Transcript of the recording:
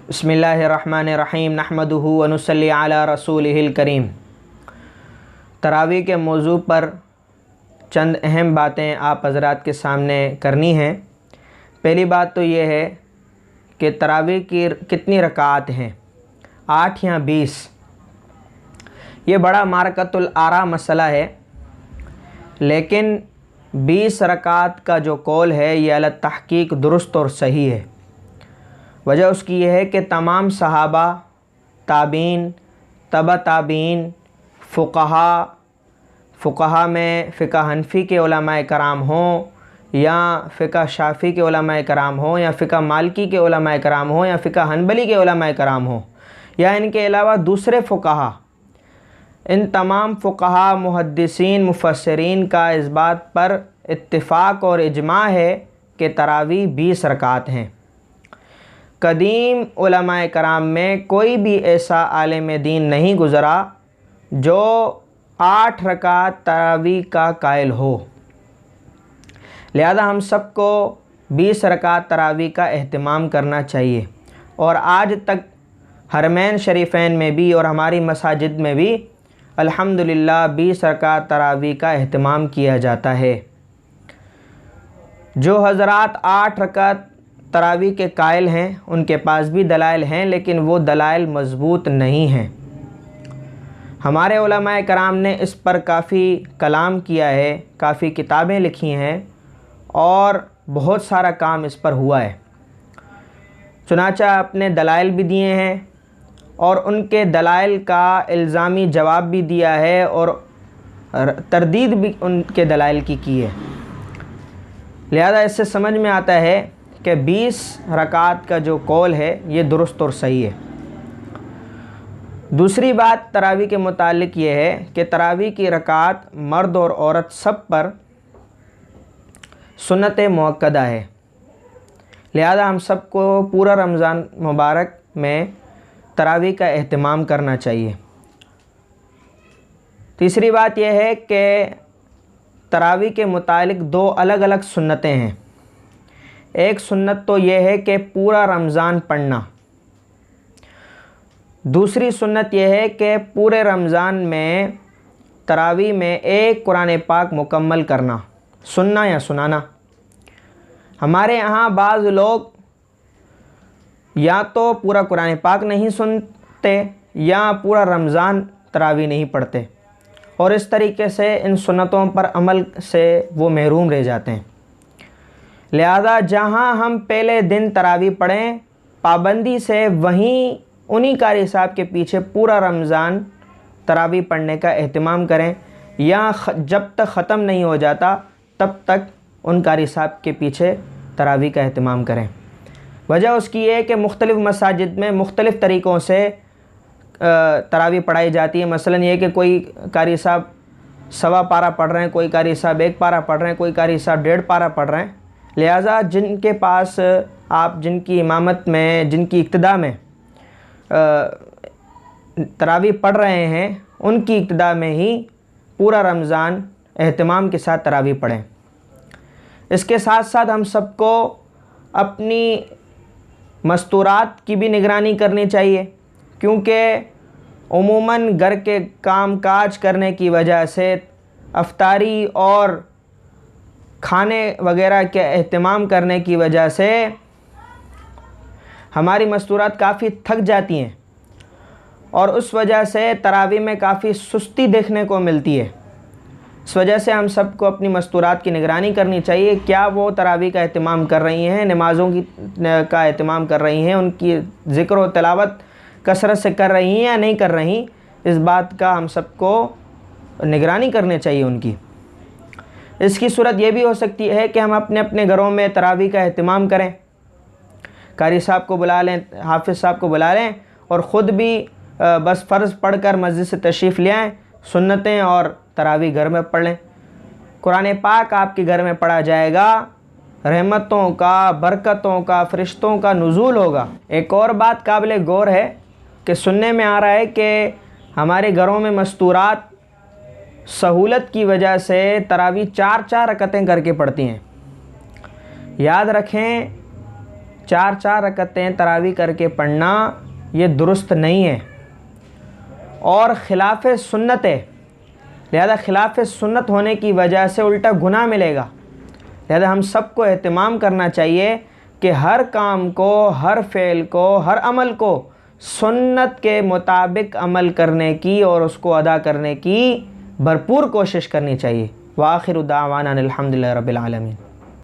बिस्मिल्लाहिर्रहमानिर्रहीम नहमदुहु व नुसल्ली अला रसूलिहिल करीम। तरावी के मौजू पर चंद अहम बातें आप हज़रात के सामने करनी हैं। पहली बात तो ये है कि तरावी की कितनी रकात हैं, 8 या 20। ये बड़ा मारकतुल आरा मसला है, लेकिन 20 रकात का जो कौल है ये अला तहकीक दुरुस्त और सही है। वजह उसकी यह है कि तमाम सहाबा, ताबीन, तबा ताबीन, फ़ुक़हा में फ़िक़्ह हनफ़ी के उलमाए कराम हों या फ़िक़्ह शाफ़ी के उलमाए कराम हों या फ़िक़्ह मालिकी के उलमाए कराम हों या फ़िक़्ह हनबली के उलमाए कराम हों या इनके अलावा दूसरे फ़ुक़हा, इन तमाम फ़ुक़हा, मुहद्दिसीन, मुफ़स्सिरीन का इस बात पर इत्तिफ़ाक़ और इजमा है कि तरावी 20 रकात हैं। कदीम उलमाए कराम में कोई भी ऐसा आलिम दीन नहीं गुज़रा जो 8 रकात तरावी का कायल हो। लिहाजा हम सबको 20 रकात तरावी का एहतमाम करना चाहिए। और आज तक हरमैन शरीफ़ैन में भी और हमारी मसाजिद में भी अल्हम्दुलिल्लाह 20 रकात तरावी का एहतमाम किया जाता है। जो हज़रात 8 रकात तरावी के कायल हैं उनके पास भी दलाइल हैं, लेकिन वो दलाइल मज़बूत नहीं हैं। हमारे उलमाए कराम ने इस पर काफ़ी कलाम किया है, काफ़ी किताबें लिखी हैं और बहुत सारा काम इस पर हुआ है। चुनाचा अपने दलाइल भी दिए हैं और उनके दलाइल का इल्ज़ामी जवाब भी दिया है और तरदीद भी उनके दलाइल की है। लिहाजा इससे समझ में आता है कि 20 रकात का जो कौल है ये दुरुस्त और सही है। दूसरी बात तरावी के मुतालिक ये है कि तरावी की रकात मर्द और औरत सब पर सुन्नत मुअक्कदा है। लिहाजा हम सबको पूरा रमज़ान मुबारक में तरावी का एहतमाम करना चाहिए। तीसरी बात यह है कि तरावी के मुतालिक 2 अलग अलग सुन्नतें हैं। एक सुन्नत तो यह है कि पूरा रमज़ान पढ़ना, दूसरी सुन्नत यह है कि पूरे रमज़ान में तरावी में एक कुरान पाक मुकम्मल करना, सुनना या सुनाना। हमारे यहाँ बाज़ लोग या तो पूरा कुरान पाक नहीं सुनते या पूरा रमज़ान तरावी नहीं पढ़ते और इस तरीके से इन सुन्नतों पर अमल से वो महरूम रह जाते हैं। लिहाजा जहाँ हम पहले दिन तरावी पढ़ें पाबंदी से, वहीं उन्हीं कारी साहब के पीछे पूरा रमज़ान तरावी पढ़ने का एहतमाम करें या जब तक ख़त्म नहीं हो जाता तब तक उन कारी साहब के पीछे तरावी का एहतमाम करें। वजह उसकी है कि मुख्तलिफ़ मसाजिद में मुख्तलिफ़ तरीक़ों से तरावी पढ़ाई जाती है। मसलन ये कि कोई कारी साहब 1.25 पारा पढ़ रहे हैं, कोई कारी साहब 1 पारा पढ़ रहे हैं, कोई कारी साहब 1.5 पारा पढ़ रहे हैं। लिहाजा जिनके पास आप जिनकी इमामत में, जिनकी इक्तदा में तरावी पढ़ रहे हैं उनकी इक्तदा में ही पूरा रमज़ान एहतमाम के साथ तरावी पढ़ें। इसके साथ साथ हम सबको अपनी मस्तूरात की भी निगरानी करनी चाहिए, क्योंकि उमूमन घर के काम काज करने की वजह से अफ्तारी और खाने वगैरह के एहतमाम करने की वजह से हमारी मस्तूरात काफ़ी थक जाती हैं और उस वजह से तरावी में काफ़ी सुस्ती देखने को मिलती है। इस वजह से हम सबको अपनी मस्तूरात की निगरानी करनी चाहिए। क्या वो तरावी का एहतमाम कर रही हैं, नमाज़ों का एहतमाम कर रही हैं, उनकी ज़िक्र और तिलावत कसरत से कर रही हैं या नहीं कर रही, इस बात का हम सबको निगरानी करनी चाहिए उनकी। इसकी सूरत ये भी हो सकती है कि हम अपने अपने घरों में तरावी का एहतमाम करें, कारी साहब को बुला लें, हाफिज़ साहब को बुला लें और ख़ुद भी बस फ़र्ज़ पढ़कर मस्जिद से तशरीफ़ ले आएँ, सुन्नतें और तरावी घर में पढ़ लें। कुरान पाक आपके घर में पढ़ा जाएगा, रहमतों का, बरकतों का, फ़रिश्तों का नुज़ूल होगा। एक और बात काबिल गौर है कि सुनने में आ रहा है कि हमारे घरों में मस्तूरात सहूलत की वजह से तरावी 4-4 रकतें करके पढ़ती हैं। याद रखें 4 रकअतें तरावी करके पढ़ना ये दुरुस्त नहीं है और खिलाफ सुन्नत है। लिहाजा खिलाफ सुन्नत होने की वजह से उल्टा गुनाह मिलेगा। लिहाजा हम सबको एहतमाम करना चाहिए कि हर काम को, हर फ़ेल को, हर अमल को सुन्नत के मुताबिक अमल करने की और उसको अदा करने की भरपूर कोशिश करनी चाहिए। व आखिरु दावाना अनिल हम्दुलिल्लाहि रब्बिल आलमीन।